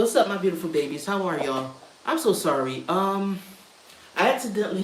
What's up, my beautiful babies? How are y'all? I'm so sorry. I accidentally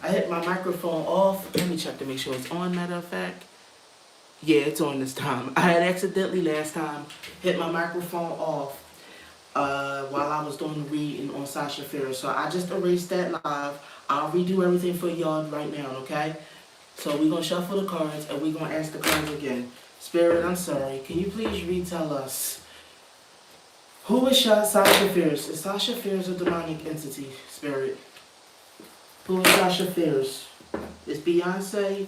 I hit my microphone off. Let me check to make sure it's on. Matter of fact, yeah, it's on this time. I had accidentally last time hit my microphone off while I was doing the reading on Sasha Fierce. So I just erased that live. I'll redo everything for y'all right now, okay? So we're gonna shuffle the cards and we're gonna ask the cards again. Spirit, I'm sorry. Can you please retell us? Who is Sasha Fierce? Is Sasha Fierce a demonic entity, Spirit? Who is Sasha Fierce? Is Beyonce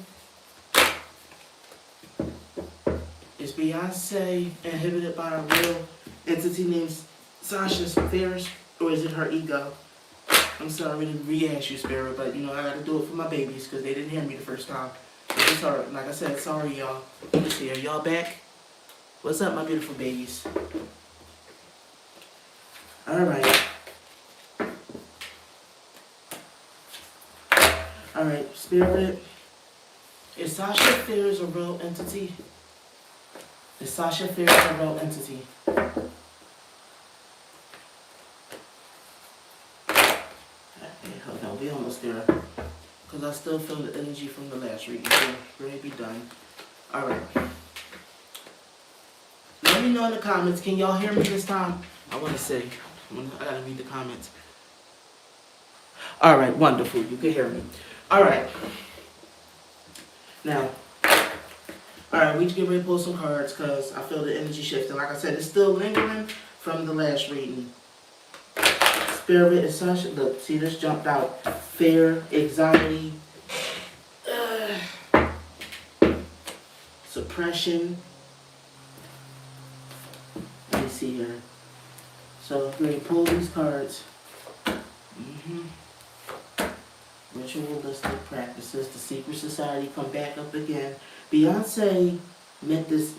inhibited by a real entity named Sasha Fierce? Or is it her ego? I'm sorry to re-ask you, Spirit, but you know I gotta do it for my babies because they didn't hear me the first time. It's hard. Like I said, sorry y'all. Let's see, are y'all back? What's up, my beautiful babies? Alright. Alright, Spirit. Is Sasha Fierce a real entity? Is Sasha Fierce a real entity? Okay, hold on, we almost there. Because I still feel the energy from the last reading, so we're going to be done. Alright. Let me know in the comments. Can y'all hear me this time? I want to say. I gotta read the comments. Alright, wonderful. You can hear me. Alright. Now, alright, we just get ready to pull some cards because I feel the energy shifting. Like I said, it's still lingering from the last reading. Spirit is such. Look, see, this jumped out. Fear, anxiety, suppression. Let me see here. So we're going to pull these cards. Ritualistic practices, the secret society come back up again. Beyonce met this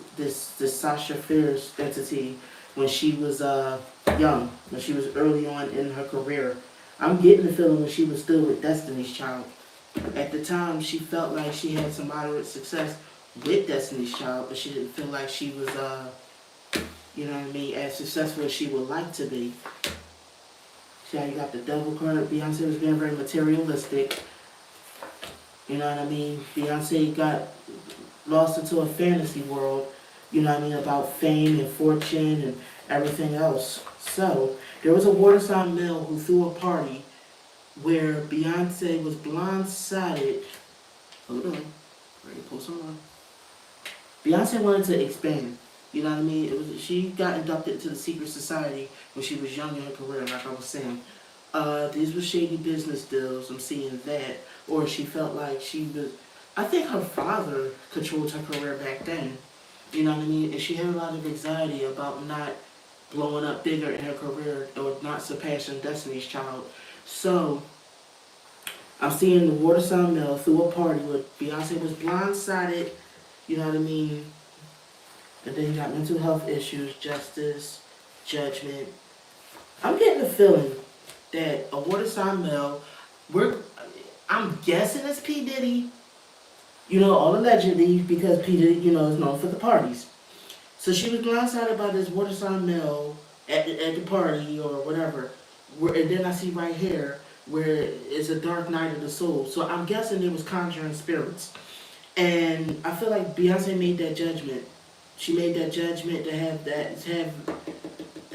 Sasha Fierce entity when she was young, when she was early on in her career. I'm getting the feeling when she was still with Destiny's Child. At the time, she felt like she had some moderate success with Destiny's Child, but she didn't feel like she was you know what I mean, as successful as she would like to be. See how you got the devil card? Beyonce was being very materialistic. You know what I mean? Beyonce got lost into a fantasy world, you know what I mean, about fame and fortune and everything else. So, there was a water sign male who threw a party where Beyonce was blindsided. Hold on. Ready to pull some more. Beyonce wanted to expand. You know what I mean? She got inducted into the secret society when she was young in her career, like I was saying. These were shady business deals, I'm seeing that. Or she felt like she was... I think her father controlled her career back then. You know what I mean? And she had a lot of anxiety about not blowing up bigger in her career or not surpassing Destiny's Child. So, I'm seeing the water sign male threw a party where Beyonce was blindsided, you know what I mean? And then you got mental health issues, justice, judgment. I'm getting the feeling that a water sign male, I'm guessing it's P. Diddy, you know, all allegedly, because P. Diddy, you know, is known for the parties. So she was blindsided by this water sign male at the party or whatever. And then I see right here where it's a dark night of the soul. So I'm guessing it was conjuring spirits. And I feel like Beyonce made that judgment. She made that judgment to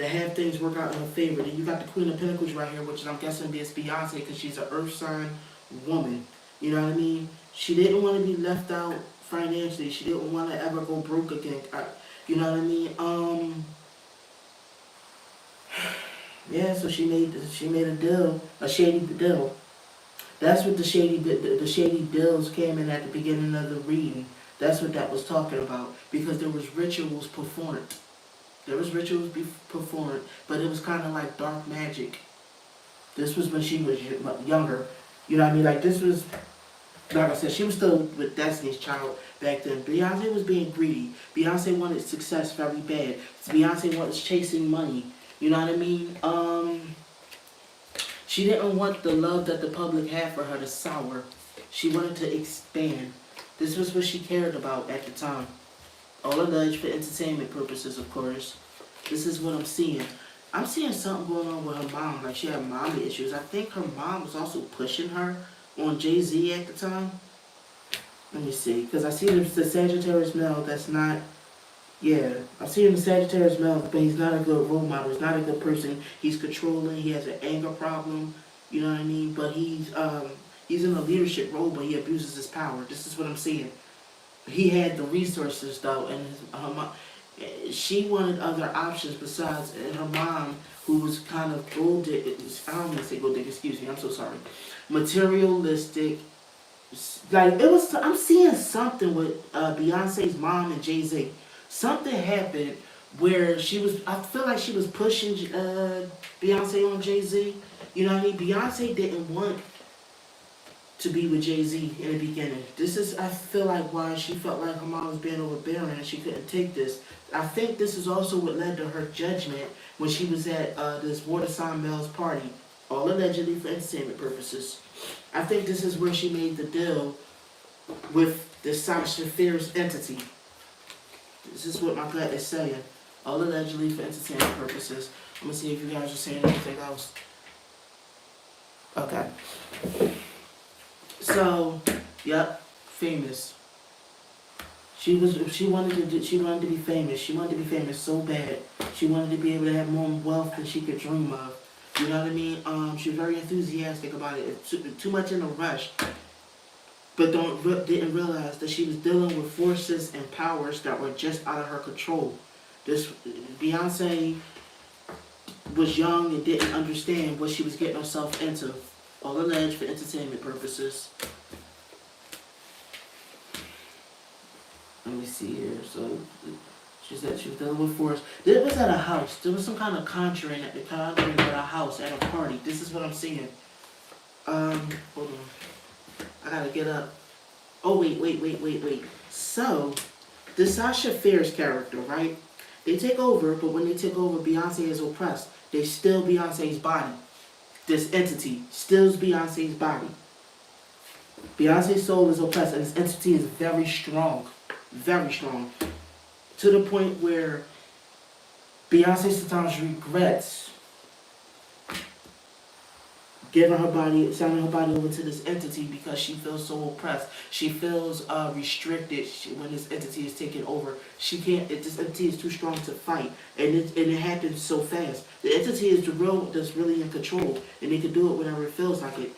have things work out in her favor. Then you got the Queen of Pentacles right here, which I'm guessing is Beyonce because she's an earth sign woman. You know what I mean? She didn't want to be left out financially. She didn't want to ever go broke again. You know what I mean? Yeah, so she made a deal, a shady deal. That's what the shady deals came in at the beginning of the reading. That's what that was talking about. Because there was rituals performed. There was rituals performed, but it was kind of like dark magic. This was when she was younger. You know what I mean? Like this was, like I said, she was still with Destiny's Child back then. Beyonce was being greedy. Beyonce wanted success very bad. Beyonce was chasing money. You know what I mean? She didn't want the love that the public had for her to sour. She wanted to expand. This was what she cared about at the time. All alleged for entertainment purposes, of course. This is what I'm seeing. I'm seeing something going on with her mom. Like she had mommy issues. I think her mom was also pushing her on Jay-Z at the time. Let me see. Because I see the Sagittarius male that's not... Yeah, I see him the Sagittarius male, but he's not a good role model. He's not a good person. He's controlling. He has an anger problem. You know what I mean? But he's in a leadership role, but he abuses his power. This is what I'm seeing. He had the resources though, and her mom, she wanted other options besides, and her mom, who was kind of gold digger, I don't want to say gold digger, excuse me, I'm so sorry, materialistic. Like it was, I'm seeing something with Beyonce's mom and Jay-Z. Something happened where she was, I feel like she was pushing Beyonce on Jay-Z. You know what I mean? Beyonce didn't want to be with Jay-Z in the beginning. This is, I feel like, why she felt like her mom was being overbearing and she couldn't take this. I think this is also what led to her judgment when she was at this water sign male's party, all allegedly for entertainment purposes. I think this is where she made the deal with the Sasha Fierce entity. This is what my gut is saying. All allegedly for entertainment purposes. I'm gonna see if you guys are saying anything else. Okay. So, yep, famous. She wanted to be famous. She wanted to be famous so bad. She wanted to be able to have more wealth than she could dream of. You know what I mean? She was very enthusiastic about it. Too much in a rush. But didn't realize that she was dealing with forces and powers that were just out of her control. This Beyonce was young and didn't understand what she was getting herself into. All alleged for entertainment purposes. Let me see here. So she said she was dealing with force. It was at a house. There was some kind of conjuring at a house at a party. This is what I'm seeing. Hold on. I gotta get up. Oh, wait. So, the Sasha Fierce character, right? They take over, but when they take over, Beyonce is oppressed. They steal Beyonce's body. This entity steals Beyonce's body. Beyonce's soul is oppressed, and this entity is very strong. Very strong. To the point where Beyonce sometimes regrets giving her body, signing her body over to this entity because she feels so oppressed. She feels restricted when this entity is taken over. She can't. This entity is too strong to fight, and it happens so fast. The entity is the real that's really in control, and it can do it whenever it feels like it.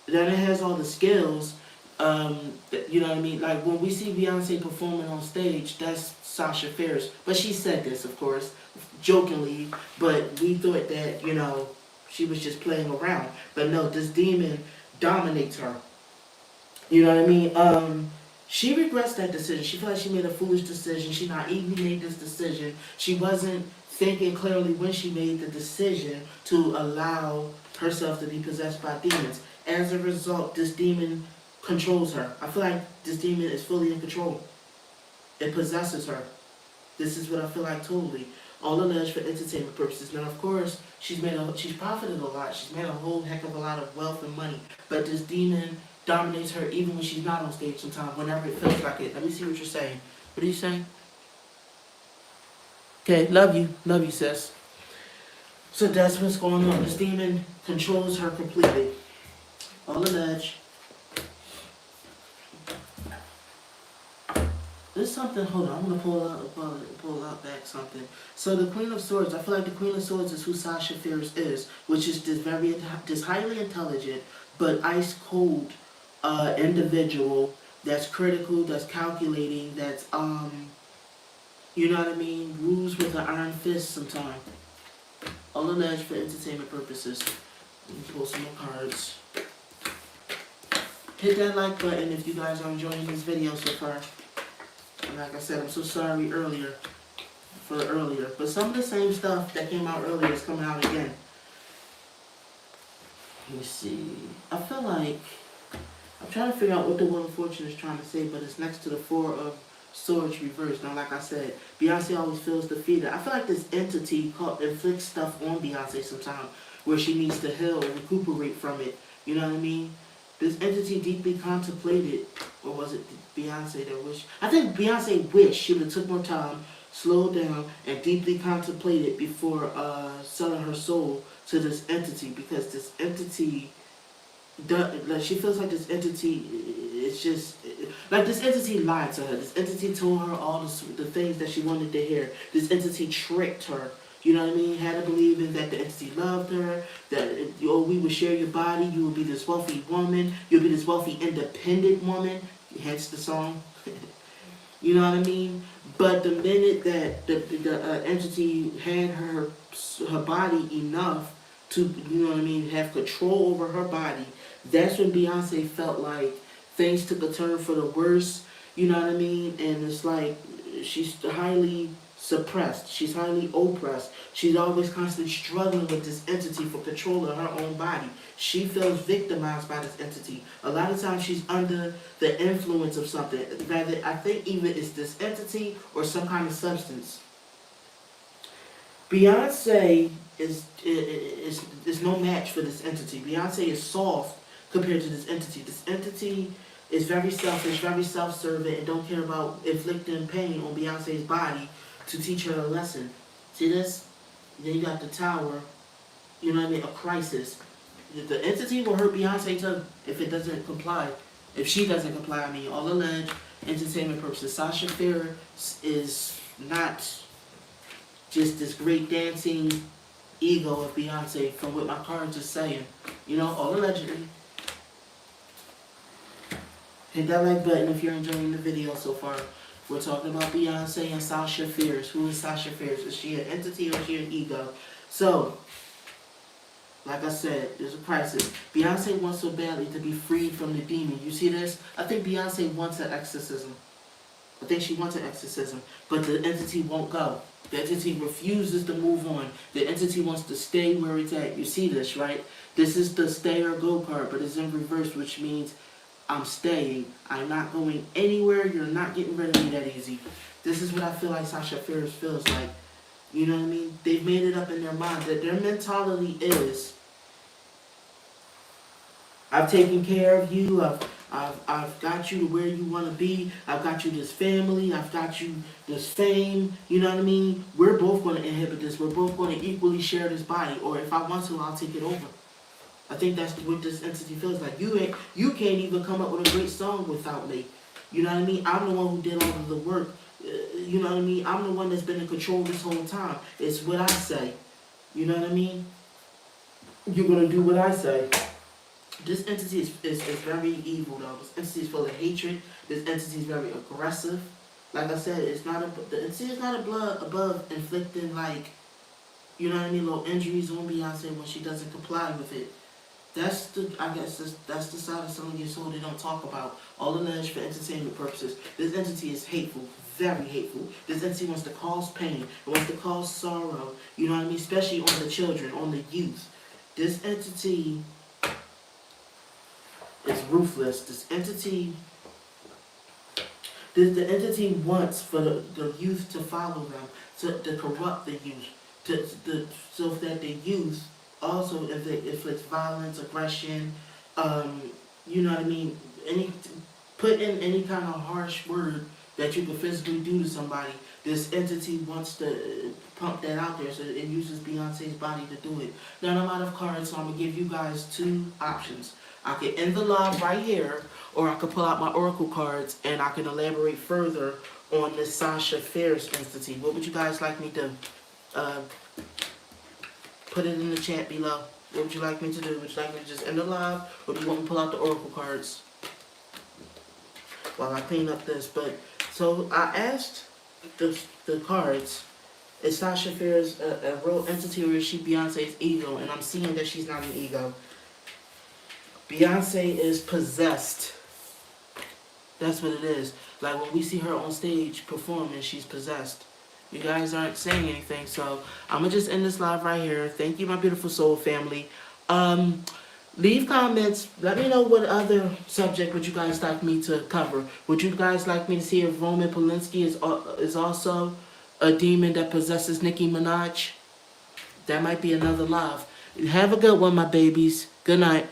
Then it has all the skills. You know what I mean? Like when we see Beyonce performing on stage, that's Sasha Fierce. But she said this, of course, jokingly. But we thought that she was just playing around. But no, this demon dominates her. You know what I mean? She regrets that decision. She felt like she made a foolish decision. She naively made this decision. She wasn't thinking clearly when she made the decision to allow herself to be possessed by demons. As a result, this demon controls her. I feel like this demon is fully in control. It possesses her. This is what I feel like totally. All alleged for entertainment purposes. Now, of course, she's profited a lot. She's made a whole heck of a lot of wealth and money. But this demon dominates her even when she's not on stage sometimes, whenever it feels like it. Let me see what you're saying. What are you saying? Okay, love you. Love you, sis. So that's what's going on. This demon controls her completely. All alleged. There's something, hold on, I'm going to pull out back something. So the Queen of Swords, I feel like the Queen of Swords is who Sasha Fierce is, which is this highly intelligent but ice cold individual that's critical, that's calculating, that's, you know what I mean, rules with an iron fist sometimes. All alleged for entertainment purposes. Let me pull some more cards. Hit that like button if you guys are enjoying this video so far. And like I said, I'm so sorry earlier. But some of the same stuff that came out earlier is coming out again. Let me see. I feel like I'm trying to figure out what the Wheel of Fortune is trying to say, but it's next to the Four of Swords reversed. Now, like I said, Beyonce always feels defeated. I feel like this entity inflicts stuff on Beyonce sometimes where she needs to heal and recuperate from it. You know what I mean? This entity deeply contemplated, or was it Beyonce that wished? I think Beyonce wished she would have took more time, slowed down, and deeply contemplated before selling her soul to this entity, because this entity, like, she feels like this entity is just like, this entity lied to her. This entity told her all the things that she wanted to hear. This entity tricked her. You know what I mean? Had her believing that the entity loved her, that, oh, we would share your body, you would be this wealthy woman, you'll be this wealthy independent woman, hence the song. You know what I mean? But the minute that the entity had her body enough to, you know what I mean, have control over her body, that's when Beyonce felt like things took a turn for the worse. You know what I mean? And it's like she's highly suppressed. She's highly oppressed. She's always constantly struggling with this entity for control of her own body. She feels victimized by this entity. A lot of times she's under the influence of something. Rather, I think either it's this entity or some kind of substance. Beyonce is no match for this entity. Beyonce is soft compared to this entity. This entity is very selfish, very self-serving, and don't care about inflicting pain on Beyonce's body to teach her a lesson. See this? Then you got the tower, you know what I mean, a crisis. The entity will hurt Beyonce too if it doesn't comply. If she doesn't comply, I mean, all alleged entertainment purposes. Sasha Fierce is not just this great dancing ego of Beyonce from what my cards are saying. You know, all allegedly. Hit that like button if you're enjoying the video so far. We're talking about Beyonce and Sasha Fierce. Who is Sasha Fierce? Is she an entity or is she an ego? So, like I said, there's a crisis. Beyonce wants so badly to be freed from the demon. You see this? I think Beyonce wants an exorcism. I think she wants an exorcism. But the entity won't go. The entity refuses to move on. The entity wants to stay where it's at. You see this, right? This is the stay or go card, but it's in reverse, which means I'm staying. I'm not going anywhere. You're not getting rid of me that easy. This is what I feel like Sasha Fierce feels like. You know what I mean? They've made it up in their mind that their mentality is, I've taken care of you. I've got you to where you want to be. I've got you this family. I've got you this fame. You know what I mean? We're both going to inhibit this. We're both going to equally share this body. Or if I want to, I'll take it over. I think that's what this entity feels like. You can't even come up with a great song without me. You know what I mean? I'm the one who did all of the work. You know what I mean? I'm the one that's been in control this whole time. It's what I say. You know what I mean? You're going to do what I say. This entity is very evil, though. This entity is full of hatred. This entity is very aggressive. Like I said, the entity is not above inflicting, like, you know what I mean, little injuries on Beyonce when she doesn't comply with it. That's the side of selling your soul they don't talk about. All alleged for entertainment purposes. This entity is hateful, very hateful. This entity wants to cause pain. It wants to cause sorrow. You know what I mean? Especially on the children, on the youth. This entity is ruthless. This entity wants for the youth to follow them, to corrupt the youth, so that the youth also inflicts violence, aggression, you know what I mean, put in any kind of harsh word that you could physically do to somebody. This entity wants to pump that out there, so it uses Beyonce's body to do it. Now I'm out of cards, so I'm going to give you guys two options. I can end the live right here, or I could pull out my oracle cards and I can elaborate further on this Sasha Fierce entity. What would you guys like me to put it in the chat below? What would you like me to do? Would you like me to just end the live, or do you want me to pull out the oracle cards while I clean up this? But so I asked the cards, is Sasha Fierce a real entity, or is she Beyonce's ego? And I'm seeing that she's not an ego. Beyonce is possessed. That's what it is. Like when we see her on stage performing, she's possessed. You guys aren't saying anything, so I'm going to just end this live right here. Thank you, my beautiful soul family. Leave comments. Let me know what other subject would you guys like me to cover. Would you guys like me to see if Roman Polanski is also a demon that possesses Nicki Minaj? That might be another live. Have a good one, my babies. Good night.